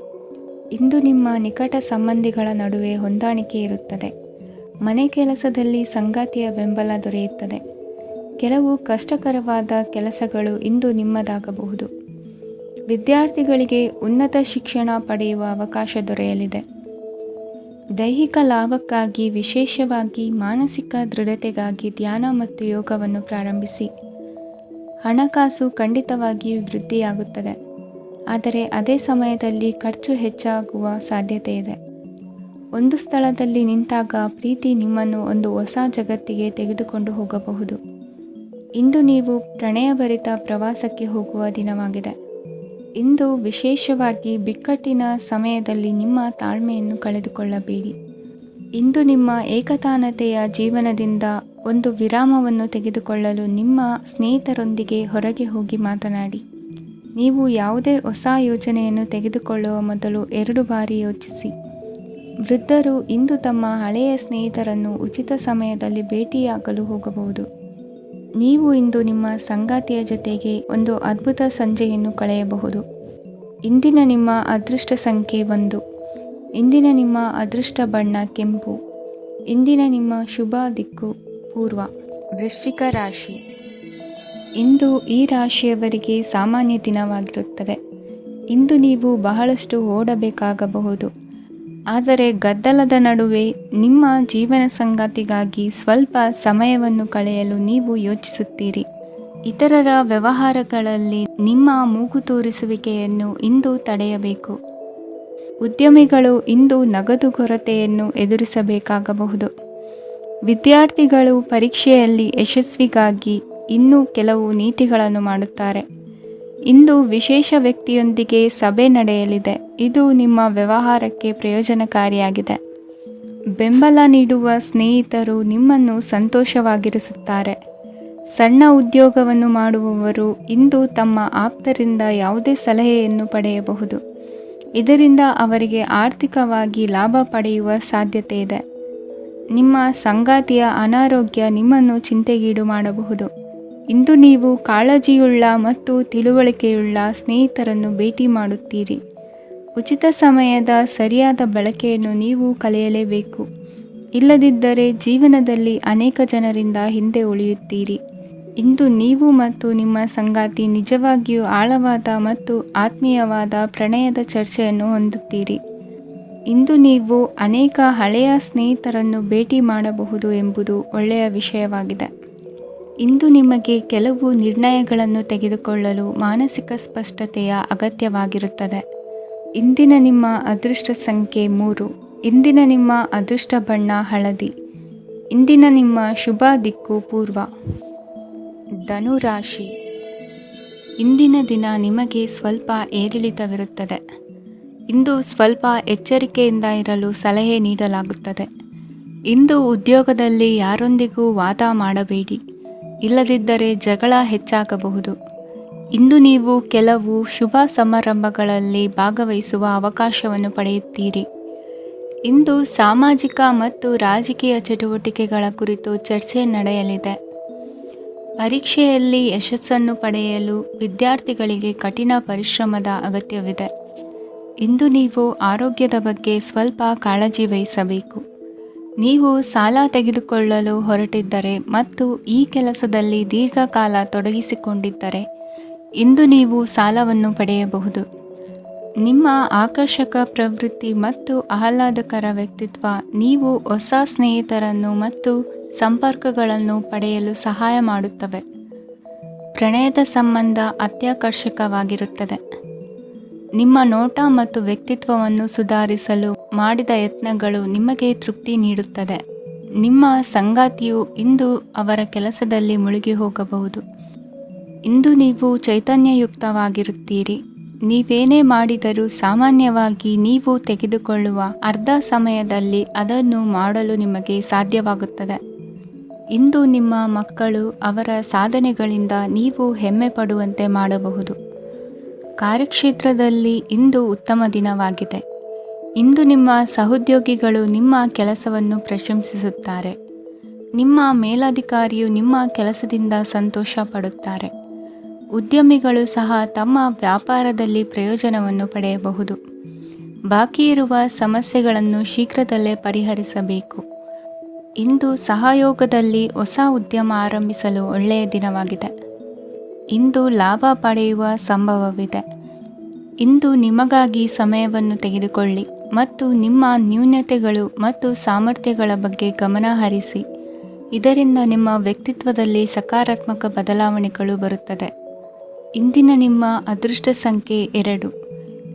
ಇಂದು ನಿಮ್ಮ ನಿಕಟ ಸಂಬಂಧಿಗಳ ನಡುವೆ ಹೊಂದಾಣಿಕೆ ಇರುತ್ತದೆ. ಮನೆ ಕೆಲಸದಲ್ಲಿ ಸಂಗಾತಿಯ ಬೆಂಬಲ ದೊರೆಯುತ್ತದೆ. ಕೆಲವು ಕಷ್ಟಕರವಾದ ಕೆಲಸಗಳು ಇಂದು ನಿಮ್ಮದಾಗಬಹುದು. ವಿದ್ಯಾರ್ಥಿಗಳಿಗೆ ಉನ್ನತ ಶಿಕ್ಷಣ ಪಡೆಯುವ ಅವಕಾಶ ದೊರೆಯಲಿದೆ. ದೈಹಿಕ ಲಾಭಕ್ಕಾಗಿ, ವಿಶೇಷವಾಗಿ ಮಾನಸಿಕ ದೃಢತೆಗಾಗಿ ಧ್ಯಾನ ಮತ್ತು ಯೋಗವನ್ನು ಪ್ರಾರಂಭಿಸಿ. ಹಣಕಾಸು ಖಂಡಿತವಾಗಿಯೂ ವೃದ್ಧಿಯಾಗುತ್ತದೆ, ಆದರೆ ಅದೇ ಸಮಯದಲ್ಲಿ ಖರ್ಚು ಹೆಚ್ಚಾಗುವ ಸಾಧ್ಯತೆ ಇದೆ. ಒಂದು ಸ್ಥಳದಲ್ಲಿ ನಿಂತಾಗ ಪ್ರೀತಿ ನಿಮ್ಮನ್ನು ಒಂದು ಹೊಸ ಜಗತ್ತಿಗೆ ತೆಗೆದುಕೊಂಡು ಹೋಗಬಹುದು. ಇಂದು ನೀವು ಪ್ರಣಯಭರಿತ ಪ್ರವಾಸಕ್ಕೆ ಹೋಗುವ ದಿನವಾಗಿದೆ. ಇಂದು ವಿಶೇಷವಾಗಿ ಬಿಕ್ಕಟ್ಟಿನ ಸಮಯದಲ್ಲಿ ನಿಮ್ಮ ತಾಳ್ಮೆಯನ್ನು ಕಳೆದುಕೊಳ್ಳಬೇಡಿ. ಇಂದು ನಿಮ್ಮ ಏಕತಾನತೆಯ ಜೀವನದಿಂದ ಒಂದು ವಿರಾಮವನ್ನು ತೆಗೆದುಕೊಳ್ಳಲು ನಿಮ್ಮ ಸ್ನೇಹಿತರೊಂದಿಗೆ ಹೊರಗೆ ಹೋಗಿ ಮಾತನಾಡಿ. ನೀವು ಯಾವುದೇ ಹೊಸ ಯೋಜನೆಯನ್ನು ತೆಗೆದುಕೊಳ್ಳುವ ಮೊದಲು 2 ಬಾರಿ ಯೋಚಿಸಿ. ವೃದ್ಧರು ಇಂದು ತಮ್ಮ ಹಳೆಯ ಸ್ನೇಹಿತರನ್ನು ಉಚಿತ ಸಮಯದಲ್ಲಿ ಭೇಟಿಯಾಗಲು ಹೋಗಬಹುದು. ನೀವು ಇಂದು ನಿಮ್ಮ ಸಂಗಾತಿಯ ಜೊತೆಗೆ ಒಂದು ಅದ್ಭುತ ಸಂಜೆಯನ್ನು ಕಳೆಯಬಹುದು. ಇಂದಿನ ನಿಮ್ಮ ಅದೃಷ್ಟ ಸಂಖ್ಯೆ 1. ಇಂದಿನ ನಿಮ್ಮ ಅದೃಷ್ಟ ಬಣ್ಣ ಕೆಂಪು. ಇಂದಿನ ನಿಮ್ಮ ಶುಭ ದಿಕ್ಕು ಪೂರ್ವ. ವೃಶ್ಚಿಕ ರಾಶಿ. ಇಂದು ಈ ರಾಶಿಯವರಿಗೆ ಸಾಮಾನ್ಯ ದಿನವಾಗಿರುತ್ತದೆ. ಇಂದು ನೀವು ಬಹಳಷ್ಟು ಓಡಬೇಕಾಗಬಹುದು, ಆದರೆ ಗದ್ದಲದ ನಡುವೆ ನಿಮ್ಮ ಜೀವನ ಸಂಗಾತಿಗಾಗಿ ಸ್ವಲ್ಪ ಸಮಯವನ್ನು ಕಳೆಯಲು ನೀವು ಯೋಚಿಸುತ್ತೀರಿ. ಇತರರ ವ್ಯವಹಾರಗಳಲ್ಲಿ ನಿಮ್ಮ ಮೂಗು ತೂರಿಸುವಿಕೆಯನ್ನು ಇಂದು ತಡೆಯಬೇಕು. ಉದ್ಯಮಿಗಳು ಇಂದು ನಗದು ಕೊರತೆಯನ್ನು ಎದುರಿಸಬೇಕಾಗಬಹುದು. ವಿದ್ಯಾರ್ಥಿಗಳು ಪರೀಕ್ಷೆಯಲ್ಲಿ ಯಶಸ್ವಿಗಾಗಿ ಇನ್ನೂ ಕೆಲವು ನೀತಿಗಳನ್ನು ಮಾಡುತ್ತಾರೆ. ಇಂದು ವಿಶೇಷ ವ್ಯಕ್ತಿಯೊಂದಿಗೆ ಸಭೆ ನಡೆಯಲಿದೆ. ಇದು ನಿಮ್ಮ ವ್ಯವಹಾರಕ್ಕೆ ಪ್ರಯೋಜನಕಾರಿಯಾಗಿದೆ. ಬೆಂಬಲ ನೀಡುವ ಸ್ನೇಹಿತರು ನಿಮ್ಮನ್ನು ಸಂತೋಷವಾಗಿರಿಸುತ್ತಾರೆ. ಸಣ್ಣ ಉದ್ಯೋಗವನ್ನು ಮಾಡುವವರು ಇಂದು ತಮ್ಮ ಆಪ್ತರಿಂದ ಯಾವುದೇ ಸಲಹೆಯನ್ನು ಪಡೆಯಬಹುದು. ಇದರಿಂದ ಅವರಿಗೆ ಆರ್ಥಿಕವಾಗಿ ಲಾಭ ಪಡೆಯುವ ಸಾಧ್ಯತೆ ಇದೆ. ನಿಮ್ಮ ಸಂಗಾತಿಯ ಅನಾರೋಗ್ಯ ನಿಮ್ಮನ್ನು ಚಿಂತೆಗೀಡು ಮಾಡಬಹುದು. ಇಂದು ನೀವು ಕಾಳಜಿಯುಳ್ಳ ಮತ್ತು ತಿಳುವಳಿಕೆಯುಳ್ಳ ಸ್ನೇಹಿತರನ್ನು ಭೇಟಿ ಮಾಡುತ್ತೀರಿ. ಉಚಿತ ಸಮಯದ ಸರಿಯಾದ ಬಳಕೆಯನ್ನು ನೀವು ಕಲಿಯಲೇಬೇಕು. ಇಲ್ಲದಿದ್ದರೆ ಜೀವನದಲ್ಲಿ ಅನೇಕ ಜನರಿಂದ ಹಿಂದೆ ಉಳಿಯುತ್ತೀರಿ. ಇಂದು ನೀವು ಮತ್ತು ನಿಮ್ಮ ಸಂಗಾತಿ ನಿಜವಾಗಿಯೂ ಆಳವಾದ ಮತ್ತು ಆತ್ಮೀಯವಾದ ಪ್ರಣಯದ ಚರ್ಚೆಯನ್ನು ಹೊಂದುತ್ತೀರಿ. ಇಂದು ನೀವು ಅನೇಕ ಹಳೆಯ ಸ್ನೇಹಿತರನ್ನು ಭೇಟಿ ಮಾಡಬಹುದು ಎಂಬುದು ಒಳ್ಳೆಯ ವಿಷಯವಾಗಿದೆ. ಇಂದು ನಿಮಗೆ ಕೆಲವು ನಿರ್ಣಯಗಳನ್ನು ತೆಗೆದುಕೊಳ್ಳಲು ಮಾನಸಿಕ ಸ್ಪಷ್ಟತೆಯ ಅಗತ್ಯವಾಗಿರುತ್ತದೆ. ಇಂದಿನ ನಿಮ್ಮ ಅದೃಷ್ಟ ಸಂಖ್ಯೆ 3. ಇಂದಿನ ನಿಮ್ಮ ಅದೃಷ್ಟ ಬಣ್ಣ ಹಳದಿ. ಇಂದಿನ ನಿಮ್ಮ ಶುಭ ದಿಕ್ಕು ಪೂರ್ವ. ಧನುರಾಶಿ. ಇಂದಿನ ದಿನ ನಿಮಗೆ ಸ್ವಲ್ಪ ಏರಿಳಿತವಿರುತ್ತದೆ. ಇಂದು ಸ್ವಲ್ಪ ಎಚ್ಚರಿಕೆಯಿಂದ ಇರಲು ಸಲಹೆ ನೀಡಲಾಗುತ್ತದೆ. ಇಂದು ಉದ್ಯೋಗದಲ್ಲಿ ಯಾರೊಂದಿಗೂ ವಾದ ಮಾಡಬೇಡಿ, ಇಲ್ಲದಿದ್ದರೆ ಜಗಳ ಹೆಚ್ಚಾಗಬಹುದು. ಇಂದು ನೀವು ಕೆಲವು ಶುಭ ಸಮಾರಂಭಗಳಲ್ಲಿ ಭಾಗವಹಿಸುವ ಅವಕಾಶವನ್ನು ಪಡೆಯುತ್ತೀರಿ. ಇಂದು ಸಾಮಾಜಿಕ ಮತ್ತು ರಾಜಕೀಯ ಚಟುವಟಿಕೆಗಳ ಕುರಿತು ಚರ್ಚೆ ನಡೆಯಲಿದೆ. ಪರೀಕ್ಷೆಯಲ್ಲಿ ಯಶಸ್ಸನ್ನು ಪಡೆಯಲು ವಿದ್ಯಾರ್ಥಿಗಳಿಗೆ ಕಠಿಣ ಪರಿಶ್ರಮದ ಅಗತ್ಯವಿದೆ. ಇಂದು ನೀವು ಆರೋಗ್ಯದ ಬಗ್ಗೆ ಸ್ವಲ್ಪ ಕಾಳಜಿ ವಹಿಸಬೇಕು. ನೀವು ಸಾಲ ತೆಗೆದುಕೊಳ್ಳಲು ಹೊರಟಿದ್ದರೆ ಮತ್ತು ಈ ಕೆಲಸದಲ್ಲಿ ದೀರ್ಘಕಾಲ ತೊಡಗಿಸಿಕೊಂಡಿದ್ದರೆ ಇಂದು ನೀವು ಸಾಲವನ್ನು ಪಡೆಯಬಹುದು. ನಿಮ್ಮ ಆಕರ್ಷಕ ಪ್ರವೃತ್ತಿ ಮತ್ತು ಆಹ್ಲಾದಕರ ವ್ಯಕ್ತಿತ್ವ ನೀವು ಹೊಸ ಸ್ನೇಹಿತರನ್ನು ಮತ್ತು ಸಂಪರ್ಕಗಳನ್ನು ಪಡೆಯಲು ಸಹಾಯ ಮಾಡುತ್ತವೆ. ಪ್ರಣಯದ ಸಂಬಂಧ ಅತ್ಯಾಕರ್ಷಕವಾಗಿರುತ್ತದೆ. ನಿಮ್ಮ ನೋಟ ಮತ್ತು ವ್ಯಕ್ತಿತ್ವವನ್ನು ಸುಧಾರಿಸಲು ಮಾಡಿದ ಯತ್ನಗಳು ನಿಮಗೆ ತೃಪ್ತಿ ನೀಡುತ್ತದೆ. ನಿಮ್ಮ ಸಂಗಾತಿಯು ಇಂದು ಅವರ ಕೆಲಸದಲ್ಲಿ ಮುಳುಗಿ ಹೋಗಬಹುದು. ಇಂದು ನೀವು ಚೈತನ್ಯಯುಕ್ತವಾಗಿರುತ್ತೀರಿ. ನೀವೇನೇ ಮಾಡಿದರೂ ಸಾಮಾನ್ಯವಾಗಿ ನೀವು ತೆಗೆದುಕೊಳ್ಳುವ ಅರ್ಧ ಸಮಯದಲ್ಲಿ ಅದನ್ನು ಮಾಡಲು ನಿಮಗೆ ಸಾಧ್ಯವಾಗುತ್ತದೆ. ಇಂದು ನಿಮ್ಮ ಮಕ್ಕಳು ಅವರ ಸಾಧನೆಗಳಿಂದ ನೀವು ಹೆಮ್ಮೆ ಪಡುವಂತೆ ಮಾಡಬಹುದು. ಕಾರ್ಯಕ್ಷೇತ್ರದಲ್ಲಿ ಇಂದು ಉತ್ತಮ ದಿನವಾಗಿದೆ. ಇಂದು ನಿಮ್ಮ ಸಹೋದ್ಯೋಗಿಗಳು ನಿಮ್ಮ ಕೆಲಸವನ್ನು ಪ್ರಶಂಸಿಸುತ್ತಾರೆ. ನಿಮ್ಮ ಮೇಲಧಿಕಾರಿಯು ನಿಮ್ಮ ಕೆಲಸದಿಂದ ಸಂತೋಷ ಪಡುತ್ತಾರೆ. ಉದ್ಯಮಿಗಳು ಸಹ ತಮ್ಮ ವ್ಯಾಪಾರದಲ್ಲಿ ಪ್ರಯೋಜನವನ್ನು ಪಡೆಯಬಹುದು. ಬಾಕಿ ಇರುವ ಸಮಸ್ಯೆಗಳನ್ನು ಶೀಘ್ರದಲ್ಲೇ ಪರಿಹರಿಸಬೇಕು. ಇಂದು ಸಹಯೋಗದಲ್ಲಿ ಹೊಸ ಉದ್ಯಮ ಆರಂಭಿಸಲು ಒಳ್ಳೆಯ ದಿನವಾಗಿದೆ. ಇಂದು ಲಾಭ ಪಡೆಯುವ ಸಂಭವವಿದೆ. ಇಂದು ನಿಮಗಾಗಿ ಸಮಯವನ್ನು ತೆಗೆದುಕೊಳ್ಳಿ ಮತ್ತು ನಿಮ್ಮ ನ್ಯೂನತೆಗಳು ಮತ್ತು ಸಾಮರ್ಥ್ಯಗಳ ಬಗ್ಗೆ ಗಮನ ಹರಿಸಿ. ಇದರಿಂದ ನಿಮ್ಮ ವ್ಯಕ್ತಿತ್ವದಲ್ಲಿ ಸಕಾರಾತ್ಮಕ ಬದಲಾವಣೆಗಳು ಬರುತ್ತದೆ. ಇಂದಿನ ನಿಮ್ಮ ಅದೃಷ್ಟ ಸಂಖ್ಯೆ 2.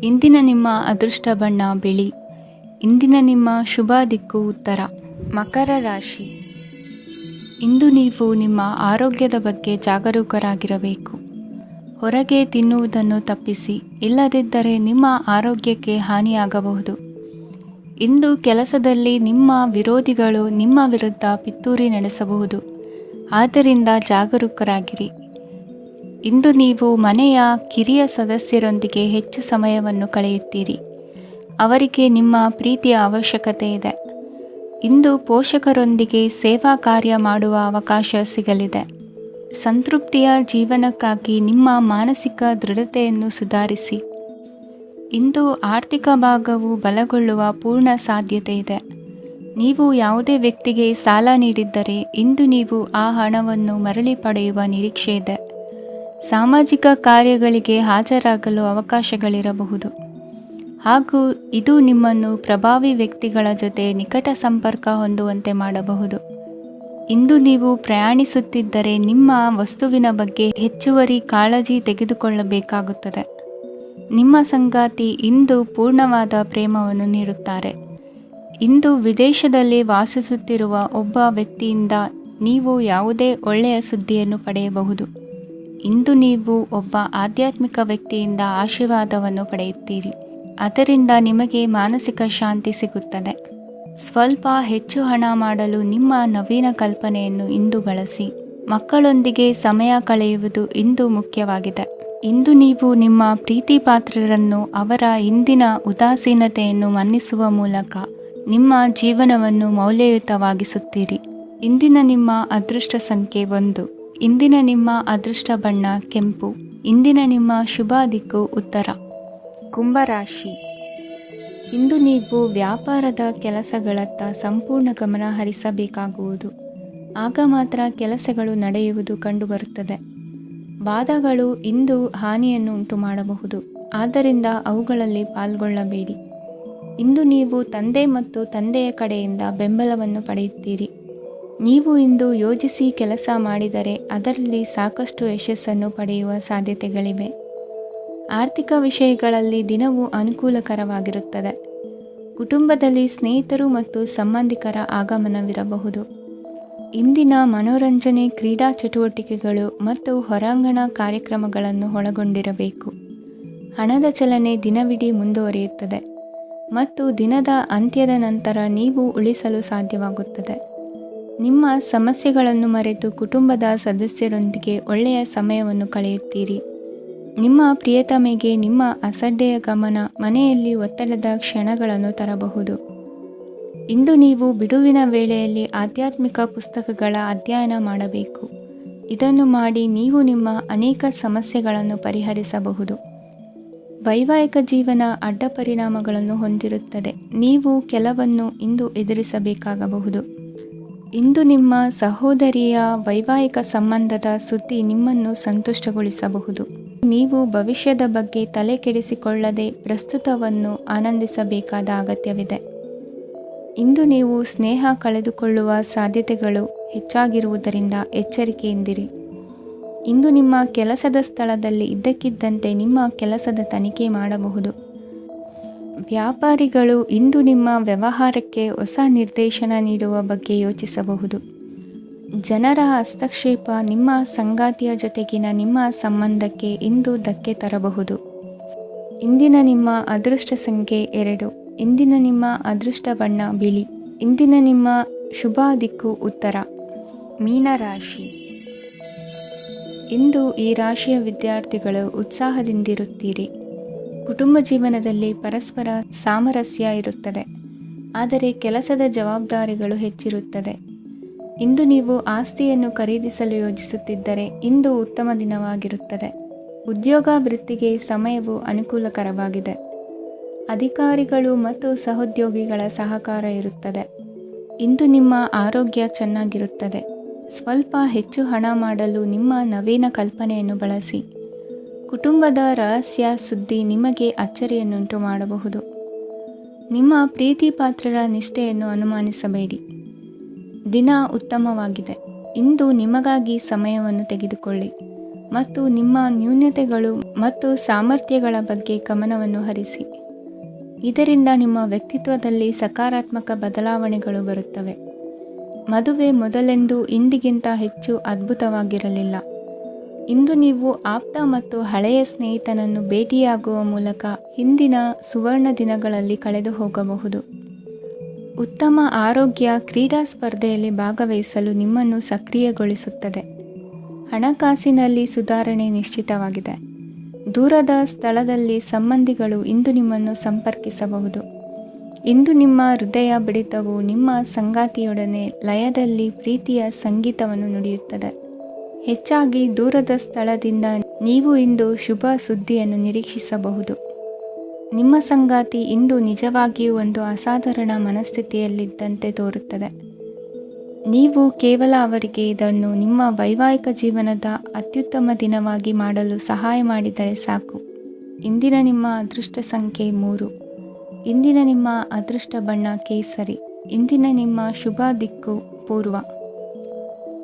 ಇಂದಿನ ನಿಮ್ಮ ಅದೃಷ್ಟ ಬಣ್ಣ ಬಿಳಿ. ಇಂದಿನ ನಿಮ್ಮ ಶುಭ ದಿಕ್ಕು ಉತ್ತರ. ಮಕರ ರಾಶಿ. ಇಂದು ನೀವು ನಿಮ್ಮ ಆರೋಗ್ಯದ ಬಗ್ಗೆ ಜಾಗರೂಕರಾಗಿರಬೇಕು. ಹೊರಗೆ ತಿನ್ನುವುದನ್ನು ತಪ್ಪಿಸಿ, ಇಲ್ಲದಿದ್ದರೆ ನಿಮ್ಮ ಆರೋಗ್ಯಕ್ಕೆ ಹಾನಿಯಾಗಬಹುದು. ಇಂದು ಕೆಲಸದಲ್ಲಿ ನಿಮ್ಮ ವಿರೋಧಿಗಳು ನಿಮ್ಮ ವಿರುದ್ಧ ಪಿತೂರಿ ನಡೆಸಬಹುದು. ಆದ್ದರಿಂದ ಜಾಗರೂಕರಾಗಿರಿ. ಇಂದು ನೀವು ಮನೆಯ ಕಿರಿಯ ಸದಸ್ಯರೊಂದಿಗೆ ಹೆಚ್ಚು ಸಮಯವನ್ನು ಕಳೆಯುತ್ತೀರಿ. ಅವರಿಗೆ ನಿಮ್ಮ ಪ್ರೀತಿಯ ಅವಶ್ಯಕತೆ ಇದೆ. ಇಂದು ಪೋಷಕರೊಂದಿಗೆ ಸೇವಾ ಕಾರ್ಯ ಮಾಡುವ ಅವಕಾಶ ಸಿಗಲಿದೆ. ಸಂತೃಪ್ತಿಯ ಜೀವನಕ್ಕಾಗಿ ನಿಮ್ಮ ಮಾನಸಿಕ ದೃಢತೆಯನ್ನು ಸುಧಾರಿಸಿ. ಇಂದು ಆರ್ಥಿಕ ಭಾಗವು ಬಲಗೊಳ್ಳುವ ಪೂರ್ಣ ಸಾಧ್ಯತೆ ಇದೆ. ನೀವು ಯಾವುದೇ ವ್ಯಕ್ತಿಗೆ ಸಾಲ ನೀಡಿದ್ದರೆ ಇಂದು ನೀವು ಆ ಹಣವನ್ನು ಮರಳಿ ಪಡೆಯುವ ನಿರೀಕ್ಷೆ ಇದೆ. ಸಾಮಾಜಿಕ ಕಾರ್ಯಗಳಿಗೆ ಹಾಜರಾಗಲು ಅವಕಾಶಗಳಿರಬಹುದು. ಹಾಗೂ ಇದು ನಿಮ್ಮನ್ನು ಪ್ರಭಾವಿ ವ್ಯಕ್ತಿಗಳ ಜೊತೆ ನಿಕಟ ಸಂಪರ್ಕ ಹೊಂದುವಂತೆ ಮಾಡಬಹುದು. ಇಂದು ನೀವು ಪ್ರಯಾಣಿಸುತ್ತಿದ್ದರೆ ನಿಮ್ಮ ವಸ್ತುವಿನ ಬಗ್ಗೆ ಹೆಚ್ಚುವರಿ ಕಾಳಜಿ ತೆಗೆದುಕೊಳ್ಳಬೇಕಾಗುತ್ತದೆ. ನಿಮ್ಮ ಸಂಗಾತಿ ಇಂದು ಪೂರ್ಣವಾದ ಪ್ರೇಮವನ್ನು ನೀಡುತ್ತಾರೆ. ಇಂದು ವಿದೇಶದಲ್ಲಿ ವಾಸಿಸುತ್ತಿರುವ ಒಬ್ಬ ವ್ಯಕ್ತಿಯಿಂದ ನೀವು ಯಾವುದೇ ಒಳ್ಳೆಯ ಸುದ್ದಿಯನ್ನು ಪಡೆಯಬಹುದು. ಇಂದು ನೀವು ಒಬ್ಬ ಆಧ್ಯಾತ್ಮಿಕ ವ್ಯಕ್ತಿಯಿಂದ ಆಶೀರ್ವಾದವನ್ನು ಪಡೆಯುತ್ತೀರಿ. ಅದರಿಂದ ನಿಮಗೆ ಮಾನಸಿಕ ಶಾಂತಿ ಸಿಗುತ್ತದೆ. ಸ್ವಲ್ಪ ಹೆಚ್ಚು ಹಣ ಮಾಡಲು ನಿಮ್ಮ ನವೀನ ಕಲ್ಪನೆಯನ್ನು ಇಂದು ಬಳಸಿ. ಮಕ್ಕಳೊಂದಿಗೆ ಸಮಯ ಕಳೆಯುವುದು ಇಂದು ಮುಖ್ಯವಾಗಿದೆ. ಇಂದು ನೀವು ನಿಮ್ಮ ಪ್ರೀತಿ ಪಾತ್ರರನ್ನು ಅವರ ಇಂದಿನ ಉದಾಸೀನತೆಯನ್ನು ಮನ್ನಿಸುವ ಮೂಲಕ ನಿಮ್ಮ ಜೀವನವನ್ನು ಮೌಲ್ಯಯುತವಾಗಿಸುತ್ತೀರಿ. ಇಂದಿನ ನಿಮ್ಮ ಅದೃಷ್ಟ ಸಂಖ್ಯೆ 1. ಇಂದಿನ ನಿಮ್ಮ ಅದೃಷ್ಟ ಬಣ್ಣ ಕೆಂಪು. ಇಂದಿನ ನಿಮ್ಮ ಶುಭ ದಿಕ್ಕು ಉತ್ತರ. ಕುಂಭರಾಶಿ. ಇಂದು ನೀವು ವ್ಯಾಪಾರದ ಕೆಲಸಗಳತ್ತ ಸಂಪೂರ್ಣ ಗಮನ ಹರಿಸಬೇಕಾಗುವುದು. ಆಗ ಮಾತ್ರ ಕೆಲಸಗಳು ನಡೆಯುವುದು ಕಂಡುಬರುತ್ತದೆ. ವಾದಗಳು ಇಂದು ಹಾನಿಯನ್ನು ಉಂಟು ಮಾಡಬಹುದು, ಆದ್ದರಿಂದ ಅವುಗಳಲ್ಲಿ ಪಾಲ್ಗೊಳ್ಳಬೇಡಿ. ಇಂದು ನೀವು ತಂದೆ ಮತ್ತು ತಂದೆಯ ಕಡೆಯಿಂದ ಬೆಂಬಲವನ್ನು ಪಡೆಯುತ್ತೀರಿ. ನೀವು ಇಂದು ಯೋಜಿಸಿ ಕೆಲಸ ಮಾಡಿದರೆ ಅದರಲ್ಲಿ ಸಾಕಷ್ಟು ಯಶಸ್ಸನ್ನು ಪಡೆಯುವ ಸಾಧ್ಯತೆಗಳಿವೆ. ಆರ್ಥಿಕ ವಿಷಯಗಳಲ್ಲಿ ದಿನವೂ ಅನುಕೂಲಕರವಾಗಿರುತ್ತದೆ. ಕುಟುಂಬದಲ್ಲಿ ಸ್ನೇಹಿತರು ಮತ್ತು ಸಂಬಂಧಿಕರ ಆಗಮನವಿರಬಹುದು. ಇಂದಿನ ಮನೋರಂಜನೆ ಕ್ರೀಡಾ ಚಟುವಟಿಕೆಗಳು ಮತ್ತು ಹೊರಾಂಗಣ ಕಾರ್ಯಕ್ರಮಗಳನ್ನು ಒಳಗೊಂಡಿರಬೇಕು. ಹಣದ ಚಲನೆ ದಿನವಿಡೀ ಮುಂದುವರಿಯುತ್ತದೆ ಮತ್ತು ದಿನದ ಅಂತ್ಯದ ನಂತರ ನೀವು ಉಳಿಸಲು ಸಾಧ್ಯವಾಗುತ್ತದೆ. ನಿಮ್ಮ ಸಮಸ್ಯೆಗಳನ್ನು ಮರೆತು ಕುಟುಂಬದ ಸದಸ್ಯರೊಂದಿಗೆ ಒಳ್ಳೆಯ ಸಮಯವನ್ನು ಕಳೆಯುತ್ತೀರಿ. ನಿಮ್ಮ ಪ್ರಿಯತಮೆಗೆ ನಿಮ್ಮ ಅಸಡ್ಡೆಯ ಗಮನ ಮನೆಯಲ್ಲಿ ಒತ್ತಡದ ಕ್ಷಣಗಳನ್ನು ತರಬಹುದು. ಇಂದು ನೀವು ಬಿಡುವಿನ ವೇಳೆಯಲ್ಲಿ ಆಧ್ಯಾತ್ಮಿಕ ಪುಸ್ತಕಗಳ ಅಧ್ಯಯನ ಮಾಡಬೇಕು. ಇದನ್ನು ಮಾಡಿ ನೀವು ನಿಮ್ಮ ಅನೇಕ ಸಮಸ್ಯೆಗಳನ್ನು ಪರಿಹರಿಸಬಹುದು. ವೈವಾಹಿಕ ಜೀವನ ಅಡ್ಡ ಪರಿಣಾಮಗಳನ್ನು ಹೊಂದಿರುತ್ತದೆ. ನೀವು ಕೆಲವನ್ನು ಇಂದು ಎದುರಿಸಬೇಕಾಗಬಹುದು. ಇಂದು ನಿಮ್ಮ ಸಹೋದರಿಯ ವೈವಾಹಿಕ ಸಂಬಂಧದ ಸುದ್ದಿ ನಿಮ್ಮನ್ನು ಸಂತುಷ್ಟಗೊಳಿಸಬಹುದು. ನೀವು ಭವಿಷ್ಯದ ಬಗ್ಗೆ ತಲೆ ಕೆಡಿಸಿಕೊಳ್ಳದೆ ಪ್ರಸ್ತುತವನ್ನು ಆನಂದಿಸಬೇಕಾದ ಅಗತ್ಯವಿದೆ. ಇಂದು ನೀವು ಸ್ನೇಹ ಕಳೆದುಕೊಳ್ಳುವ ಸಾಧ್ಯತೆಗಳು ಹೆಚ್ಚಾಗಿರುವುದರಿಂದ ಎಚ್ಚರಿಕೆಯಿಂದಿರಿ. ಇಂದು ನಿಮ್ಮ ಕೆಲಸದ ಸ್ಥಳದಲ್ಲಿ ಇದ್ದಕ್ಕಿದ್ದಂತೆ ನಿಮ್ಮ ಕೆಲಸದ ತನಿಖೆ ಮಾಡಬಹುದು. ವ್ಯಾಪಾರಿಗಳು ಇಂದು ನಿಮ್ಮ ವ್ಯವಹಾರಕ್ಕೆ ಹೊಸ ನಿರ್ದೇಶನ ನೀಡುವ ಬಗ್ಗೆ ಯೋಚಿಸಬಹುದು. ಜನರ ಹಸ್ತಕ್ಷೇಪ ನಿಮ್ಮ ಸಂಗಾತಿಯ ಜೊತೆಗಿನ ನಿಮ್ಮ ಸಂಬಂಧಕ್ಕೆ ಇಂದು ಧಕ್ಕೆ ತರಬಹುದು. ಇಂದಿನ ನಿಮ್ಮ ಅದೃಷ್ಟ ಸಂಖ್ಯೆ 2. ಇಂದಿನ ನಿಮ್ಮ ಅದೃಷ್ಟ ಬಣ್ಣ ಬಿಳಿ. ಇಂದಿನ ನಿಮ್ಮ ಶುಭ ದಿಕ್ಕು ಉತ್ತರ. ಮೀನರಾಶಿ. ಇಂದು ಈ ರಾಶಿಯ ವಿದ್ಯಾರ್ಥಿಗಳು ಉತ್ಸಾಹದಿಂದಿರುತ್ತೀರಿ. ಕುಟುಂಬ ಜೀವನದಲ್ಲಿ ಪರಸ್ಪರ ಸಾಮರಸ್ಯ ಇರುತ್ತದೆ, ಆದರೆ ಕೆಲಸದ ಜವಾಬ್ದಾರಿಗಳು ಹೆಚ್ಚಿರುತ್ತದೆ. ಇಂದು ನೀವು ಆಸ್ತಿಯನ್ನು ಖರೀದಿಸಲು ಯೋಜಿಸುತ್ತಿದ್ದರೆ ಇಂದು ಉತ್ತಮ ದಿನವಾಗಿರುತ್ತದೆ. ಉದ್ಯೋಗ ವೃತ್ತಿಗೆ ಸಮಯವು ಅನುಕೂಲಕರವಾಗಿದೆ. ಅಧಿಕಾರಿಗಳು ಮತ್ತು ಸಹೋದ್ಯೋಗಿಗಳ ಸಹಕಾರ ಇರುತ್ತದೆ. ಇಂದು ನಿಮ್ಮ ಆರೋಗ್ಯ ಚೆನ್ನಾಗಿರುತ್ತದೆ. ಸ್ವಲ್ಪ ಹೆಚ್ಚು ಹಣ ಮಾಡಲು ನಿಮ್ಮ ನವೀನ ಕಲ್ಪನೆಯನ್ನು ಬಳಸಿ. ಕುಟುಂಬದ ರಹಸ್ಯ ಸುದ್ದಿ ನಿಮಗೆ ಅಚ್ಚರಿಯನ್ನುಂಟು ಮಾಡಬಹುದು. ನಿಮ್ಮ ಪ್ರೀತಿ ಪಾತ್ರರ ನಿಷ್ಠೆಯನ್ನು ಅನುಮಾನಿಸಬೇಡಿ. ದಿನ ಉತ್ತಮವಾಗಿದೆ. ಇಂದು ನಿಮಗಾಗಿ ಸಮಯವನ್ನು ತೆಗೆದುಕೊಳ್ಳಿ ಮತ್ತು ನಿಮ್ಮ ನ್ಯೂನತೆಗಳು ಮತ್ತು ಸಾಮರ್ಥ್ಯಗಳ ಬಗ್ಗೆ ಗಮನವನ್ನು ಹರಿಸಿ. ಇದರಿಂದ ನಿಮ್ಮ ವ್ಯಕ್ತಿತ್ವದಲ್ಲಿ ಸಕಾರಾತ್ಮಕ ಬದಲಾವಣೆಗಳು ಬರುತ್ತವೆ. ಮದುವೆ ಮೊದಲೆಂದು ಇಂದಿಗಿಂತ ಹೆಚ್ಚು ಅದ್ಭುತವಾಗಿರಲಿಲ್ಲ. ಇಂದು ನೀವು ಆಪ್ತ ಮತ್ತು ಹಳೆಯ ಸ್ನೇಹಿತನನ್ನು ಭೇಟಿಯಾಗುವ ಮೂಲಕ ಹಿಂದಿನ ಸುವರ್ಣ ದಿನಗಳಲ್ಲಿ ಕಳೆದು ಹೋಗಬಹುದು. ಉತ್ತಮ ಆರೋಗ್ಯ ಕ್ರೀಡಾ ಸ್ಪರ್ಧೆಯಲ್ಲಿ ಭಾಗವಹಿಸಲು ನಿಮ್ಮನ್ನು ಸಕ್ರಿಯಗೊಳಿಸುತ್ತದೆ. ಹಣಕಾಸಿನಲ್ಲಿ ಸುಧಾರಣೆ ನಿಶ್ಚಿತವಾಗಿದೆ. ದೂರದ ಸ್ಥಳದಲ್ಲಿ ಸಂಬಂಧಿಗಳು ಇಂದು ನಿಮ್ಮನ್ನು ಸಂಪರ್ಕಿಸಬಹುದು. ಇಂದು ನಿಮ್ಮ ಹೃದಯ ಬಡಿತವು ನಿಮ್ಮ ಸಂಗಾತಿಯೊಡನೆ ಲಯದಲ್ಲಿ ಪ್ರೀತಿಯ ಸಂಗೀತವನ್ನು ನುಡಿಯುತ್ತದೆ. ಹೆಚ್ಚಾಗಿ ದೂರದ ಸ್ಥಳದಿಂದ ನೀವು ಇಂದು ಶುಭ ಸುದ್ದಿಯನ್ನು ನಿರೀಕ್ಷಿಸಬಹುದು. ನಿಮ್ಮ ಸಂಗಾತಿ ಇಂದು ನಿಜವಾಗಿಯೂ ಒಂದು ಅಸಾಧಾರಣ ಮನಸ್ಥಿತಿಯಲ್ಲಿದ್ದಂತೆ ತೋರುತ್ತದೆ. ನೀವು ಕೇವಲ ಅವರಿಗೆ ಇದನ್ನು ನಿಮ್ಮ ವೈವಾಹಿಕ ಜೀವನದ ಅತ್ಯುತ್ತಮ ದಿನವಾಗಿ ಮಾಡಲು ಸಹಾಯ ಮಾಡಿದರೆ ಸಾಕು. ಇಂದಿನ ನಿಮ್ಮ ಅದೃಷ್ಟ ಸಂಖ್ಯೆ 3. ಇಂದಿನ ನಿಮ್ಮ ಅದೃಷ್ಟ ಬಣ್ಣ ಕೇಸರಿ. ಇಂದಿನ ನಿಮ್ಮ ಶುಭ ದಿಕ್ಕು ಪೂರ್ವ.